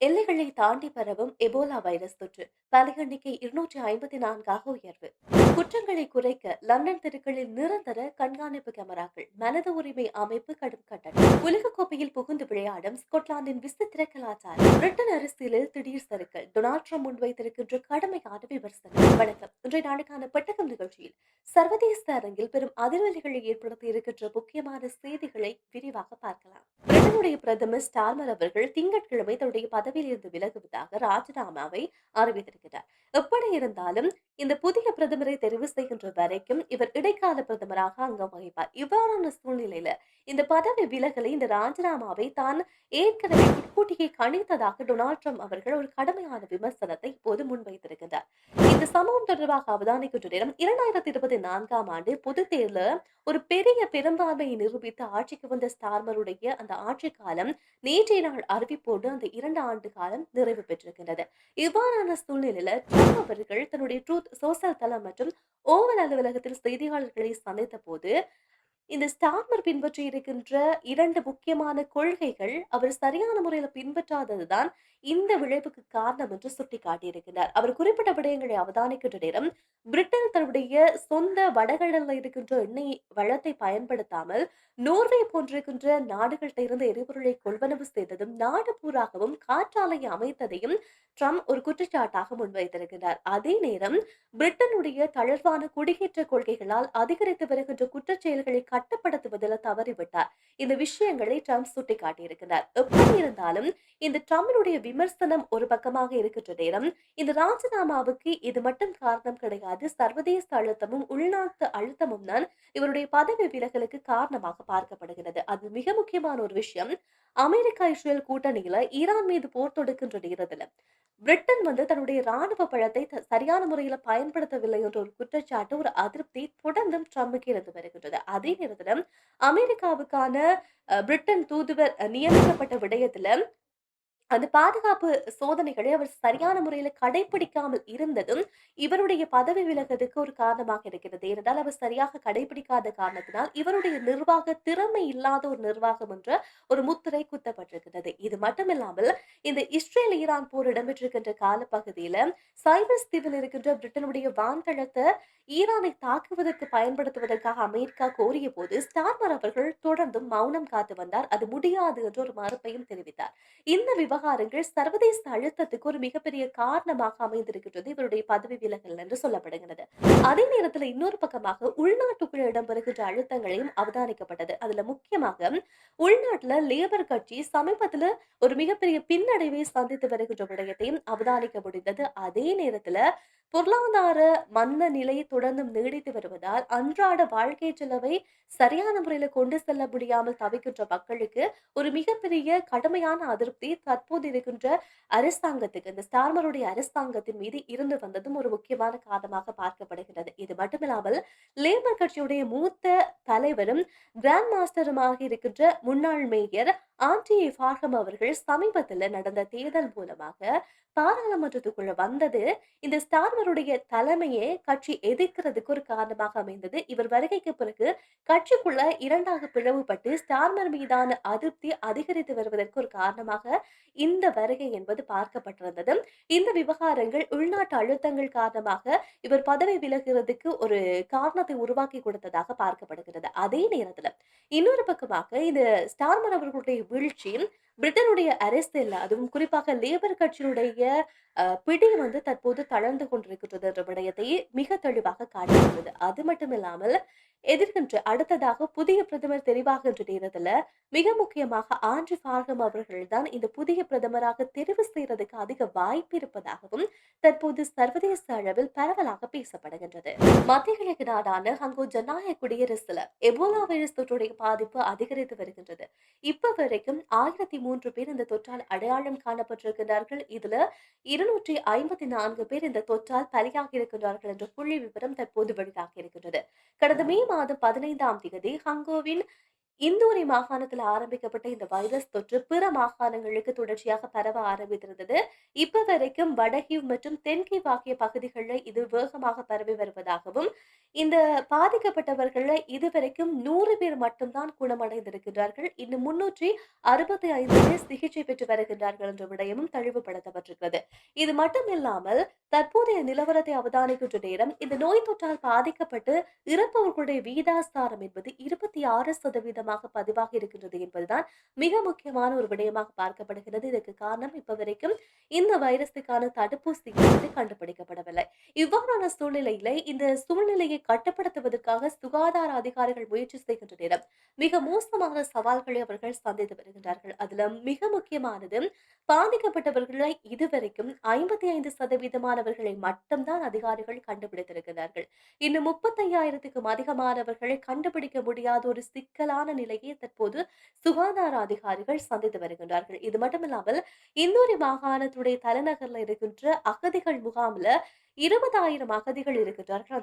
எல்லைகளை தாண்டி பரவும் எபோலா வைரஸ் தொற்று பலி எண்ணிக்கை 254ஆக உயர்வு. குற்றங்களை குறைக்க லண்டன் தெருக்களில் நிரந்தர கண்காணிப்பு கேமராக்கள். மனித உரிமை அமைப்பு கடும் கண்டனம். உலகக்கோப்பையில் புகுந்து விளையாடும் ஸ்கொட்லாந்தின் விசித்திர கலாச்சாரம். பிரிட்டன் அரசியலில் திடீர் சறுக்கல். டொனால்ட் ட்ரம்ப் முன்வைத்திருக்கின்ற கடுமையான விமர்சனம். வணக்கம். இன்றைய நாளுக்கான பெட்டகம் நிகழ்ச்சியில் சர்வதேச அரங்கில் பெரும் அதிர்வலைகளை ஏற்படுத்தி இருக்கின்ற முக்கியமான செய்திகளை விரிவாக பார்க்கலாம். பிரிட்டனுடைய பிரதமர் ஸ்டார்மர் அவர்கள் திங்கட்கிழமை தன்னுடைய பதவியில் இருந்து விலகுவதாக ராஜினாமாவை அறிவித்திருக்கிறார். எப்படி இருந்தாலும் இந்த புதிய பிரதமரை தெரிவு செய்கின்ற வரைக்கும் இவர் இடைக்கால பிரதமராக அங்கம் வகிப்பார். இவ்வாறான சூழ்நிலையில இந்த பதவி விலகலை, இந்த ராஜினாமாவை தான் ஏற்கனவே முன்கூட்டியே கணித்ததாக டொனால்ட் ட்ரம்ப் அவர்கள் ஒரு கடுமையான விமர்சனத்தை இப்போது முன்வைத்திருக்கின்றார். இந்த சம்பவம் தொடர்பாக அவதானிக்கின்ற நேரம் 2024ஆம் ஆண்டு பொது தேர்தலில் ஒரு பெரிய பெரும்பான்மையை நிரூபித்து ஆட்சிக்கு வந்த ஸ்டார்மருடைய அந்த ஆட்சி காலம் நேற்றைய நாள் அறிவிப்போடு அந்த 2 ஆண்டு காலம் நிறைவு பெற்றிருக்கின்றது. இவ்வாறான சூழ்நிலையில ட்ரம்ப் அவர்கள் தன்னுடைய ட்ரூத் சோஷியல் தளம் மற்றும் ஓவல் அலுவலகத்தில் செய்தியாளர்களை சந்தித்த போது இந்த ஸ்டார்மர் பின்பற்றி இருக்கின்ற 2 முக்கியமான கொள்கைகள் அவர் சரியான முறையில பின்பற்றாததுதான் இந்த விளைவுக்கு காரணம் என்று சுட்டிக்காட்டியிருக்கிறார். அவர் குறிப்பிட்ட விடயங்களை அவதானிக்கின்ற நேரம், பிரிட்டன் தன்னுடைய சொந்த வடகடல்ல இருக்கின்ற எண்ணெய் வளத்தை பயன்படுத்தாமல் நோர்வே போன்றிருக்கின்ற நாடுகள்கிட்ட இருந்து எரிபொருளை கொள்வனவு செய்ததும், நாடு பூராகவும் காற்றாலையை அமைத்ததையும் ட்ரம்ப் ஒரு குற்றச்சாட்டாக முன்வைத்திருக்கிறார். அதே நேரம் பிரிட்டனுடைய தளர்வான குடியேற்ற கொள்கைகளால் அதிகரித்து வருகின்ற குற்றச்செயல்களை கட்டுப்படுத்துவதில் தவறிவிட்டார். இந்த விஷயங்களை ட்ரம்ப் சுட்டிக்காட்டியிருக்கிறார். எப்படி இருந்தாலும் இந்த ட்ரம்பினுடைய விமர்சனம் ஒரு பக்கமாக இருக்கின்ற நேரம், இந்த ராஜினாமாவுக்கு இது மட்டும் காரணம் கிடையாது. சர்வதேச அழுத்தமும் உள்நாட்டு அழுத்தமும் தான் இவருடைய பதவி விலகலுக்கு காரணமாக பார்க்கப்படுகிறது. அது மிக முக்கியமான ஒரு விஷயம். அமெரிக்கா இஸ்ரேல் கூட்டணியில ஈரான் மீது போர் தொடுக்கின்ற நேரத்துல பிரிட்டன் தன்னுடைய ராணுவ பலத்தை சரியான முறையில பயன்படுத்தவில்லை என்ற ஒரு குற்றச்சாட்டு, ஒரு அதிருப்தி தொடர்ந்தும் ட்ரம்புக்கு இருந்து வருகின்றது. அதே நேரத்துல அமெரிக்காவுக்கான பிரிட்டன் தூதுவர் நியமிக்கப்பட்ட விடயத்துல அந்த பாதுகாப்பு சோதனைகளை அவர் சரியான முறையில கடைபிடிக்காமல் இருந்ததும், இவருடைய பதவி விலகுவதற்கு ஒரு காரணமாக இருக்கிறது. ஏனென்றால், அவர் சரியாக கடைபிடிக்காத காரணத்தினால், இவருடைய நிர்வாக திறமை இல்லாத ஒரு நிர்வாகம் என்ற ஒரு முத்திரை குத்தப்பட்டிருக்கிறது. இது மட்டுமில்லாமல், இந்த இஸ்ரேல் ஈரான் போர் இடம்பெற்றிருக்கின்ற காலப்பகுதியில, சைப்ரஸ் தீவில் இருக்கின்ற பிரிட்டனுடைய வான்தளத்தை ஈரானை தாக்குவதற்கு பயன்படுத்துவதற்காக அமெரிக்கா கோரிய போது, ஸ்டார்மர் அவர்கள் தொடர்ந்தும் மௌனம் காத்து வந்தார். அது முடியாது என்ற ஒரு மறுப்பையும் தெரிவித்தார். இந்த விவகாரங்கள் சர்வதேச அழுத்தத்துக்கு ஒரு மிகப்பெரிய காரணமாக அமைந்திருக்கின்றது இவருடைய பதவி விலகல் என்று சொல்லப்படுகிறது. அதே நேரத்தில் இன்னொரு பக்கமாக உள்நாட்டுக்குள் இடம்பெறுகின்ற அழுத்தங்களையும் அவதானிக்கப்பட்டது. அதுல முக்கியமாக உள்நாட்டுல லேபர் கட்சி சமீபத்துல ஒரு மிகப்பெரிய பின்னடைவை சந்தித்து வருகின்ற விடயத்தையும் அவதானிக்க முடிந்தது. அதே நேரத்துல பொருளாதார மந்த நிலை தொடர்ந்தும் நீடித்து வருவதால் அன்றாட வாழ்க்கை செலவை சரியான முறையில கொண்டு செல்ல முடியாமல் தவிக்கின்ற மக்களுக்கு ஒரு மிகப்பெரிய கடுமையான அதிருப்தி தற்போது இருக்கின்ற அரசாங்கத்துக்கு, இந்த ஸ்டார்மருடைய அரசாங்கத்தின் மீது இருந்து வந்ததும் ஒரு முக்கியமான காரணமாக பார்க்கப்படுகிறது. இது மட்டுமில்லாமல் லேபர் கட்சியுடைய மூத்த தலைவரும் கிராண்ட் மாஸ்டருமாக இருக்கின்ற முன்னாள் மேயர் ஆண்டி ஃபார்கம் அவர்கள் சமீபத்தில் நடந்த தேர்தல் மூலமாக பாராளுமன்றத்துக்குள்ள வந்தது இந்த ஸ்டார்மருடைய தலைமையை கட்சி எதிர்க்கிறதுக்கு ஒரு காரணமாக அமைந்தது. இவர் வருகைக்கு பிறகு கட்சிக்குள்ள இரண்டாக பிளவுபட்டு ஸ்டார்மர் மீதான அதிருப்தி அதிகரித்து வருவதற்கு ஒரு காரணமாக இந்த வருகை என்பது பார்க்கப்பட்டிருந்தது. இந்த விவகாரங்கள் உள்நாட்டு அழுத்தங்கள் காரணமாக இவர் பதவி விலகிறதுக்கு ஒரு காரணத்தை உருவாக்கி கொடுத்ததாக பார்க்கப்படுகிறது. அதே நேரத்துல இன்னொரு பக்கமாக இந்த ஸ்டார்மர் அவர்களுடைய வீழ்ச்சி பிரிட்டனுடைய அரசியல்ல, அதுவும் குறிப்பாக லேபர் கட்சியினுடைய பிடி தற்போது தளர்ந்து கொண்டிருக்கிறது என்ற விடயத்தை மிக தெளிவாக காட்டுகிறது. அது மட்டுமில்லாமல் எதிர்கின்ற அடுத்ததாக புதிய பிரதமர் தெரிவாகின்ற நேரத்துல மிக முக்கியமாக ஆண்ட்ரி ஃபார்கம் அவர்கள் தான் இந்த புதிய பிரதமராக தெரிவு செய்யறதுக்கு அதிக வாய்ப்பு இருப்பதாகவும் தற்போது சர்வதேச அளவில் பரவலாக பேசப்படுகின்றது. மத்திய கிழக்கு நாடான ஹங்கோ ஜனநாயக குடியரசுல எபோலா வைரஸ் தொற்றுடைய பாதிப்பு அதிகரித்து வருகின்றது. இப்ப வரைக்கும் 1003 பேர் இந்த தொற்றால் அடையாளம் காணப்பட்டிருக்கிறார்கள். இதுல 254 பேர் இந்த தொற்றால் பலியாகி இருக்கிறார்கள் என்ற புள்ளி விவரம் தற்போது வெளியாகி இருக்கின்றது. கடந்த மே மாதம் 15ஆம் தேதி ஹங்கோவின் இந்தூரி மாகாணத்தில் ஆரம்பிக்கப்பட்ட இந்த வைரஸ் தொற்று பிற மாகாணங்களுக்கு தொடர்ச்சியாக பரவ ஆரம்பித்திருந்தது. இப்ப வரைக்கும் வடகிவ் மற்றும் தென்கிவ் ஆகிய பகுதிகளில் இது வேகமாக பரவி வருவதாகவும், இந்த பாதிக்கப்பட்டவர்கள இதுவரைக்கும் 100 பேர் மட்டும்தான் குணமடைந்திருக்கிறார்கள். இன்னும் 365 பேர் சிகிச்சை பெற்று வருகின்றார்கள் என்ற விடயமும் தெளிவுபடுத்தப்பட்டிருக்கிறது. இது மட்டுமில்லாமல் தற்போதைய நிலவரத்தை அவதானிக்கின்ற நேரம் இந்த நோய் தொற்றால் பாதிக்கப்பட்டு இறப்பவர்களுடைய வீதாசாரம் என்பது 26% பதிவாகி இருக்கின்றது என்பதுதான் மிக முக்கியமான ஒரு விடயமாக பார்க்கப்படுகிறது. இதற்கு காரணம் இப்ப வரைக்கும் இந்த வைரஸுக்கான தடுப்பூசி என்பது கண்டுபிடிக்கப்படவில்லை. இவ்வாறான சூழ்நிலையில இந்த சூழ்நிலையை கட்டுப்படுத்துவதற்காக சுகாதார அதிகாரிகள் முயற்சி செய்கின்ற நேரம் மிக மோசமான சவால்களை அவர்கள் சந்தித்து வருகின்றார்கள். அதுல மிக முக்கியமானது பாதிக்கப்பட்டவர்களை இதுவரைக்கும் 55% மட்டும்தான் அதிகாரிகள் கண்டுபிடித்திருக்கிறார்கள். இன்னும் 35,000க்கும் அதிகமானவர்களை கண்டுபிடிக்க முடியாத ஒரு சிக்கலான நிலையை தற்போது சுகாதார அதிகாரிகள் சந்தித்து வருகின்றார்கள். இது மட்டுமில்லாமல் இன்னொரு மாகாணத்துடைய தலைநகர்ல இருக்கின்ற அகதிகள் முகாம்ல 20,000 அகதிகள் இருக்கின்றார்கள்.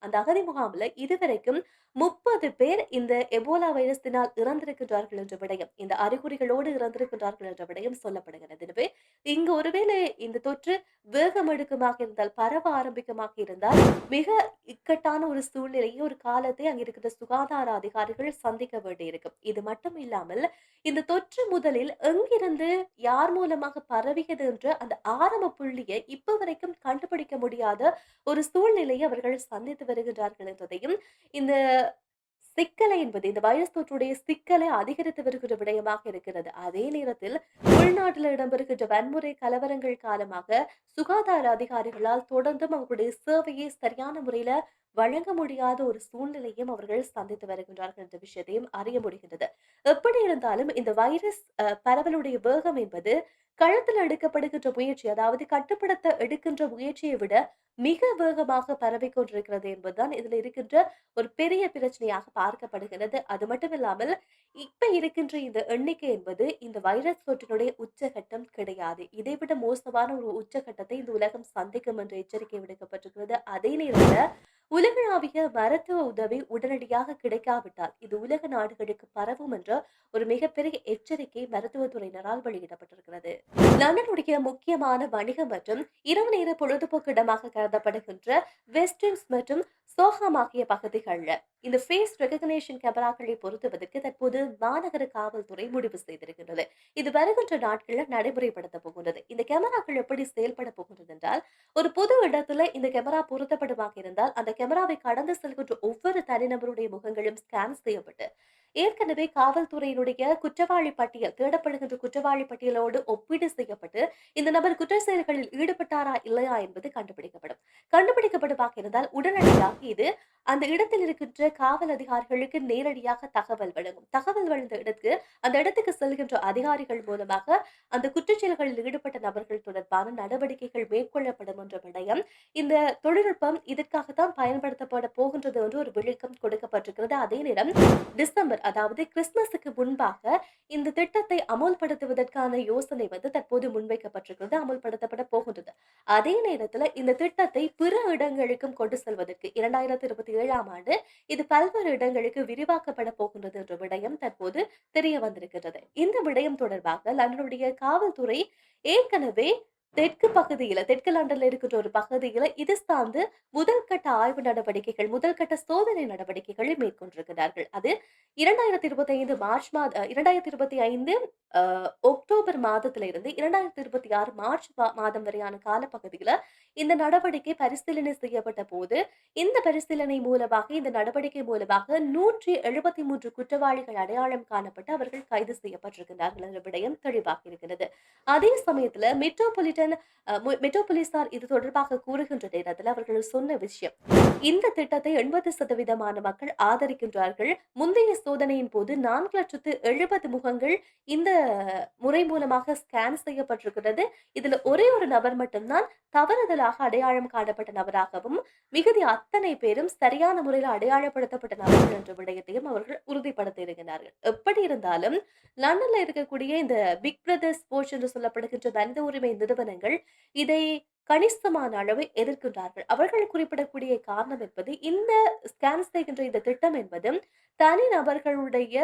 அந்த அகதி முகாம்ல இதுவரைக்கும் 30 பேர் இந்த எபோலா வைரஸினால் இறந்திருக்கின்றார்கள் என்ற விடயம், இந்த அறிகுறிகளோடு இறந்திருக்கின்றார்கள் என்ற விடயம் சொல்லப்படுகிறது. எனவே இங்கு ஒருவேளை இந்த தொற்று வேகம் எடுக்குமாக இருந்தால், பரவ ஆரம்பிக்குமாக இருந்தால், மிக இக்கட்டான ஒரு சூழ்நிலையை, ஒரு காலத்தை அங்கிருக்கிற சுகாதார அதிகாரிகள் சந்திக்க வேண்டியிருக்கும். இது மட்டும் இல்லாமல் இந்த தொற்று முதலில் எங்கிருந்து யார் மூலமாக பரவியது என்ற அந்த ஆரம்ப புள்ளியை இப்ப வரைக்கும் கண்டுபிடிக்க முடியாத ஒரு சூழ்நிலையை அவர்கள் சந்தித்து வருகின்றார்கள் என்பதையும், இந்த சிக்கலை என்பது இந்த வைரஸ் தொற்றுடைய சிக்கலை அதிகரித்து வருகிற விடயமாக இருக்கிறது. அதே நேரத்தில் உள்நாட்டில் இடம்பெறுகின்ற வன்முறை கலவரங்கள் காரணமாக சுகாதார அதிகாரிகளால் தொடர்ந்தும் அவர்களுடைய சேவையை சரியான முறையில வழங்க முடியாத ஒரு சூழ்நிலையும் அவர்கள் சந்தித்து வருகின்றார்கள் என்ற விஷயத்தையும் அறிய முடிகின்றது. எப்படி இருந்தாலும் இந்த வைரஸ் பரவலுடைய வேகம் என்பது களத்தில் எடுக்கப்படுகின்ற முயற்சி, அதாவது கட்டுப்படுத்த எடுக்கின்ற முயற்சியை விட மிக வேகமாக பரவிக் கொண்டிருக்கிறது என்பதுதான் இதுல இருக்கின்ற ஒரு பெரிய பிரச்சனையாக பார்க்கப்படுகிறது. அது மட்டுமில்லாமல் இப்ப இருக்கின்ற இந்த எண்ணிக்கை என்பது இந்த வைரஸ் தொற்றினுடைய உச்சகட்டம் கிடையாது. இதைவிட மோசமான ஒரு உச்சகட்டத்தை இந்த உலகம் சந்திக்கும் என்ற எச்சரிக்கை விடுக்கப்பட்டிருக்கிறது. அதே நேரத்துல உலகளாவிய மருத்துவ உதவி உடனடியாக கிடைக்காவிட்டால் இது உலக நாடுகளுக்கு பரவும் என்ற ஒரு மிகப்பெரிய எச்சரிக்கை மருத்துவத்துறையினரால் வெளியிடப்பட்டிருக்கிறது. லண்டனுடைய முக்கியமான வணிக மற்றும் இரவு நேர பொழுதுபோக்கு இடமாக கருதப்படுகின்ற வெஸ்டின்ஸ் மற்றும் சோஹாம் ஆகிய பகுதிகளில் இந்த ஃபேஸ் ரெகக்னேஷன் கேமராக்களை பொருத்துவதற்கு தற்போது மாநகர காவல்துறை முடிவு செய்திருக்கின்றது. இது வருகின்ற நாட்களில் நடைமுறைப்படுத்த போகின்றது. இந்த கேமராக்கள் எப்படி செயல்பட போகின்றது என்றால், ஒரு பொது இடத்துல இந்த கேமரா பொருத்தப்படுமாக இருந்தால் அந்த கேமராவை கடந்து செல்கின்ற ஒவ்வொரு தனிநபருடைய முகங்களும் ஸ்கேன் செய்யப்பட்டு ஏற்கனவே காவல்துறையினுடைய குற்றவாளி பட்டியல், தேடப்படுகின்ற குற்றவாளி பட்டியலோடு ஒப்பீடு செய்யப்பட்டு இந்த நபர் குற்ற செயல்களில் ஈடுபட்டாரா இல்லையா என்பது கண்டுபிடிக்கப்படும். கண்டுபிடிக்கப்படுமாக இருந்தால் உடனடியாக இது அந்த இடத்தில் இருக்கின்ற காவல் அதிகாரிகளுக்கு நேரடியாக தகவல் வழங்கும். தகவல் வழங்க அந்த இடத்துக்கு செல்கின்ற அதிகாரிகள் மூலமாக அந்த குற்றச்செயல்களில் ஈடுபட்ட நபர்கள் தொடர்பான நடவடிக்கைகள் மேற்கொள்ளப்படும் என்ற விடயம், இந்த தொழில்நுட்பம் இதற்காகத்தான் பயன்படுத்தப்பட போகின்றது என்று ஒரு விளக்கம் கொடுக்கப்பட்டிருக்கிறது. அதே நேரம் டிசம்பர், அதாவது கிறிஸ்துமஸுக்கு முன்பாக இந்த திட்டத்தை அமுல்படுத்துவதற்கான யோசனை தற்போது முன்வைக்கப்பட்டிருக்கிறது, அமுல்படுத்தப்பட போகின்றது. அதே நேரத்தில் இந்த திட்டத்தை பிற இடங்களுக்கும் கொண்டு செல்வதற்கு 2027ஆம் ஆண்டு இது பல்வேறு இடங்களுக்கு விரிவாக்கப்பட போகின்றது என்ற விடயம் தற்போது தெரிய வந்திருக்கிறது. இந்த விடயம் தொடர்பாக லண்டனுடைய காவல்துறை ஏற்கனவே தெற்கு லண்டன்ல இருக்கிற ஒரு பகுதியில இது சார்ந்து முதல் கட்ட ஆய்வு நடவடிக்கைகள், முதல் கட்ட சோதனை நடவடிக்கைகளை மேற்கொண்டிருக்கிறார்கள். அது 2025 மார்ச் 2025 அக்டோபர் மாதத்தில இருந்து 2026 மார்ச் மாதம் வரையான காலப்பகுதியில இந்த நடவடிக்கை பரிசீலனை செய்யப்பட்ட போது, இந்த பரிசீலனை மூலமாக, இந்த நடவடிக்கை மூலமாக 173 குற்றவாளிகள் அடையாளம் காணப்பட்டு அவர்கள் கைது செய்யப்பட்டிருக்கிறார்கள் என்ற விடயம் தெளிவாக இருக்கிறது. அதே சமயத்துல மெட்ரோபொலிசார் இது தொடர்பாக கூறுகின்ற நேரத்தில் அவர்கள் சொன்ன விஷயம், இந்த திட்டத்தை 80% மக்கள் ஆதரிக்கின்றார்கள். முந்தைய சோதனையின் போது 4,70,000 முகங்கள் இந்த முறை மூலமாக ஸ்கேன் செய்யப்பட்டிருக்கிறது. இதுல ஒரே ஒரு நபர் மட்டும்தான் தவறுதலாக அடையாளம் காணப்பட்ட நபராகவும், மிகுதி அத்தனை பேரும் சரியான முறையில் அடையாளப்படுத்தப்பட்ட நபர்கள் என்ற விடயத்தையும் அவர்கள் உறுதிப்படுத்தி இருக்கிறார்கள். எப்படி இருந்தாலும் லண்டன்ல இருக்கக்கூடிய இந்த பிக் பிரதர்ஸ் ஸ்போர்ட்ஸ் என்று சொல்லப்படுகின்ற மனித உரிமை நிறுவனங்கள் இதை கணிசமான அளவு எதிர்க்கின்றார்கள். அவர்கள் குறிப்பிடக்கூடிய காரணம் என்பது, இந்த ஸ்கேன் செய்கின்ற இந்த திட்டம் என்பது தனிநபர்களுடைய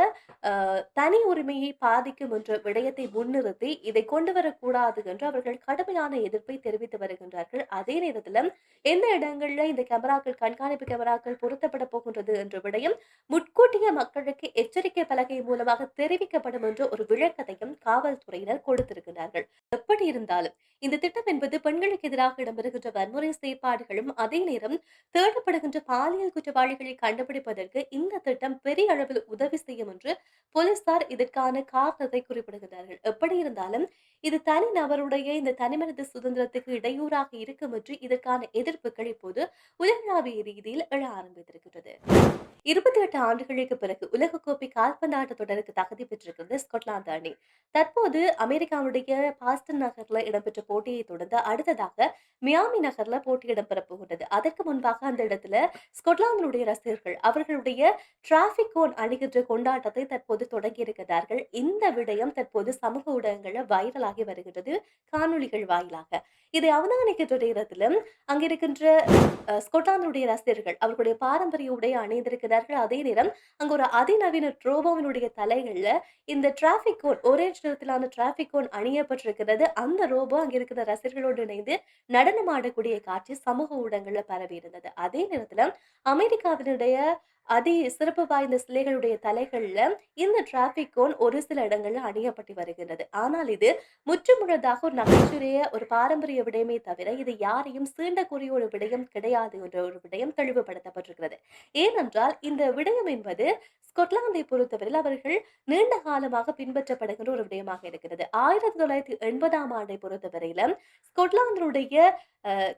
தனி உரிமையை பாதிக்கும் என்ற விடயத்தை முன்னிறுத்தி இதை கொண்டு வரக்கூடாது என்று அவர்கள் கடுமையான எதிர்ப்பை தெரிவித்து வருகின்றார்கள். அதே நேரத்துல எந்த இடங்கள்ல இந்த கேமராக்கள், கண்காணிப்பு கேமராக்கள் பொருத்தப்பட போகின்றது என்ற விடயம் முன்கூட்டிய மக்களுக்கு எச்சரிக்கை பலகை மூலமாக தெரிவிக்கப்படும் என்ற ஒரு விளக்கத்தையும் காவல்துறையினர் கொடுத்திருக்கிறார்கள். எப்படி இருந்தாலும் இந்த திட்டம் என்பது பெண்களுக்கு எதிராக இடம்பெறுகின்ற வன்முறை செயற்பாடுகளும், அதே நேரம் தேடப்படுகின்ற பாலியல் குற்றவாளிகளை கண்டுபிடிப்பதற்கு இந்த திட்டம் பெரிய அளவில் உதவி செய்யும் என்று போலீசார் இதற்கான காரணத்தை குறிப்பிடுகிறார்கள். எப்படி இருந்தாலும் இது தனி நபருடைய இந்த தனிமனித சுதந்திரத்துக்கு இடையூறாக இருக்கும் என்று இதற்கான எதிர்ப்புகள் இப்போது உலகளாவிய ரீதியில் எழ ஆரம்பித்திருக்கிறது. 28 ஆண்டுகளுக்கு பிறகு உலகக்கோப்பை கால்பந்தாட்ட தொடருக்கு தகுதி பெற்றிருக்கிறது ஸ்கொட்லாந்து அணி. தற்போது அமெரிக்காவுடைய பாஸ்டன் நகர்ல இடம்பெற்ற போட்டியை தொடர்ந்து அடுத்ததாக மியாமி நகர்ல போட்டி இடம்பெறப் போகிறது. அதற்கு முன்பாக அந்த இடத்துல ஸ்கொட்லாந்தினுடைய ரசிகர்கள் அவர்களுடைய டிராபிக் கோன் அணிகின்ற கொண்டாட்டத்தை தற்போது தொடங்கி இருக்கிறார்கள். இந்த விடயம் தற்போது சமூக ஊடகங்கள்ல வைரலாகி வருகிறது, காணொளிகள் வாயிலாக. இதை அவதானிக்கின்ற நேரத்துல அங்கிருக்கின்ற ஸ்கொட்லாந்தினுடைய ரசிகர்கள் அவர்களுடைய பாரம்பரிய உடையை அணிந்திருக்கிறார்கள். அதே நேரம் அங்க ஒரு அதிநவீன ரோபோவினுடைய தலைகள்ல இந்த டிராபிக் கோன், ஆரஞ்சு நிறத்திலான டிராபிக் கோன் அணியப்பட்டிருக்கிறது. அந்த ரோபோ அங்க இருக்கிற ரசிகர்களோடு இணைந்து நடனம் ஆடக்கூடிய காட்சி சமூக ஊடகங்கள்ல பரவி இருந்தது. அதே நேரத்துல அமெரிக்காவினுடைய சிறப்பு வாய்ந்த சிலைகளுடைய தலைகள்ல இந்த டிராபிக் கோன் ஒரு சில இடங்கள்ல அணியப்பட்டு வருகிறது. ஆனால் இது முற்றுமுழுதாக ஒரு நகைச்சுவைய, ஒரு பாரம்பரிய விடயமே தவிர இது யாரையும் சீண்டக்கூடிய ஒரு விடயம் கிடையாது என்ற ஒரு விடயம் தெளிவுபடுத்தப்பட்டிருக்கிறது. ஏனென்றால் இந்த விடயம் என்பது ஸ்கொட்லாந்தை பொறுத்தவரையில் அவர்கள் நீண்ட காலமாக பின்பற்றப்படுகின்ற ஒரு விடயமாக இருக்கிறது. 1980ஆம் ஆண்டை பொறுத்தவரையில ஸ்கொட்லாந்தினுடைய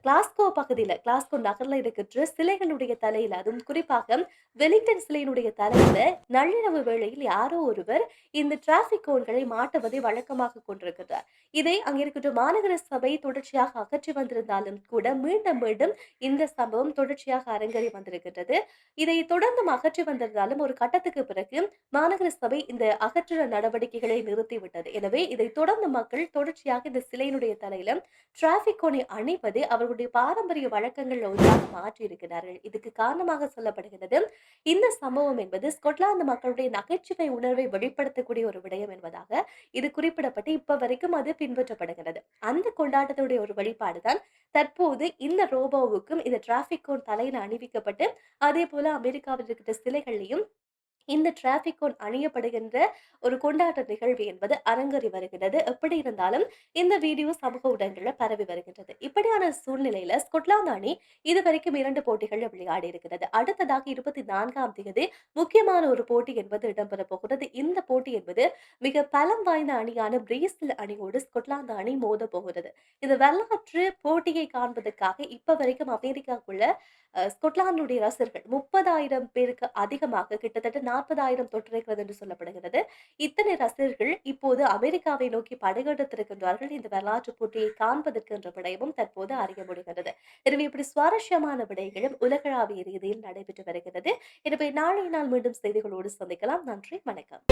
கிளாஸ்கோ பகுதியில, கிளாஸ்கோ நகர்ல இருக்கின்ற சிலைகளுடைய தலையில, அதுவும் குறிப்பாக வெலிங்டன் சிலையினுடைய தலையில நள்ளிரவு வேளையில் யாரோ ஒருவர் இந்த டிராபிக் கோன்களை மாட்டுவதை வழக்கமாக கொண்டிருக்கிறார். இதை அங்கிருக்கின்ற மாநகர சபை தொடர்ச்சியாக அகற்றி வந்திருந்தாலும் கூட மீண்டும் மீண்டும் இந்த சம்பவம் தொடர்ச்சியாக அரங்கேறி வந்திருக்கின்றது. இதை தொடர்ந்தும் அகற்றி வந்திருந்தாலும் ஒரு கட்டத்துக்கு பிறகு மாநகர சபை இந்த அகற்றுற நடவடிக்கைகளை நிறுத்திவிட்டது. எனவே இதை தொடர்ந்து மக்கள் தொடர்ச்சியாக இந்த சிலையினுடைய தலையில டிராபிக் கோனை அணிவது அவர்களுடைய பாரம்பரிய வழக்கங்கள் ஒன்றாக மாற்றி இருக்கிறார்கள். இதுக்கு காரணமாக சொல்லப்படுகிறது இந்த சம்பவம் என்பது ஸ்கொட்லாந்து மக்களுடைய நகைச்சுவை உணர்வை வெளிப்படுத்தக்கூடிய ஒரு விடயம் என்பதாக இது குறிப்பிடப்பட்டு இப்ப வரைக்கும் அது பின்பற்றப்படுகிறது. அந்த கொண்டாட்டத்துடைய ஒரு வெளிப்பாடுதான் தற்போது இந்த ரோபோவுக்கும் இந்த டிராபிக் கோன் தலையில அணிவிக்கப்பட்டு, அதே போல அமெரிக்காவில் இருக்கிற சிலைகளையும் இந்த டிராபிக் கோன் அணியப்படுகின்ற ஒரு கொண்டாட்ட நிகழ்வு என்பது அரங்கேறி வருகிறது. எப்படி இருந்தாலும் இந்த வீடியோ சமூக ஊடகங்கள்ல பரவி வருகின்றது. இப்படியான சூழ்நிலையில ஸ்கொட்லாந்து அணி இதுவரைக்கும் 2 போட்டிகள்ல விளையாடி இருக்கிறது. அடுத்ததாக 24ஆம் தேதி முக்கியமான ஒரு போட்டி என்பது இடம்பெற போகிறது. இந்த போட்டி என்பது மிக பலம் வாய்ந்த அணியான பிரேசில் அணியோடு ஸ்கொட்லாந்து அணி மோத போகிறது. இந்த வரலாற்று போட்டியை காண்பதற்காக இப்ப வரைக்கும் அமெரிக்காக்குள்ள ஸ்கொட்லாந்துடைய ரசிகர்கள் 30,000 பேருக்கு அதிகமாக, கிட்டத்தட்ட 40,000 தொற்றிருக்கிறது என்று சொல்லப்படுகிறது. இத்தனை ரசிகர்கள் இப்போது அமெரிக்காவை நோக்கி படையெடுத்திருக்கின்றார்கள் இந்த வரலாற்று போட்டியை காண்பதற்கு என்ற விடயமும் தற்போது அறிய முடிகிறது. எனவே இப்படி சுவாரஸ்யமான விடயங்களும் உலகளாவிய ரீதியில் நடைபெற்று வருகிறது. எனவே நாளை நாள் மீண்டும் செய்திகளோடு சந்திக்கலாம். நன்றி, வணக்கம்.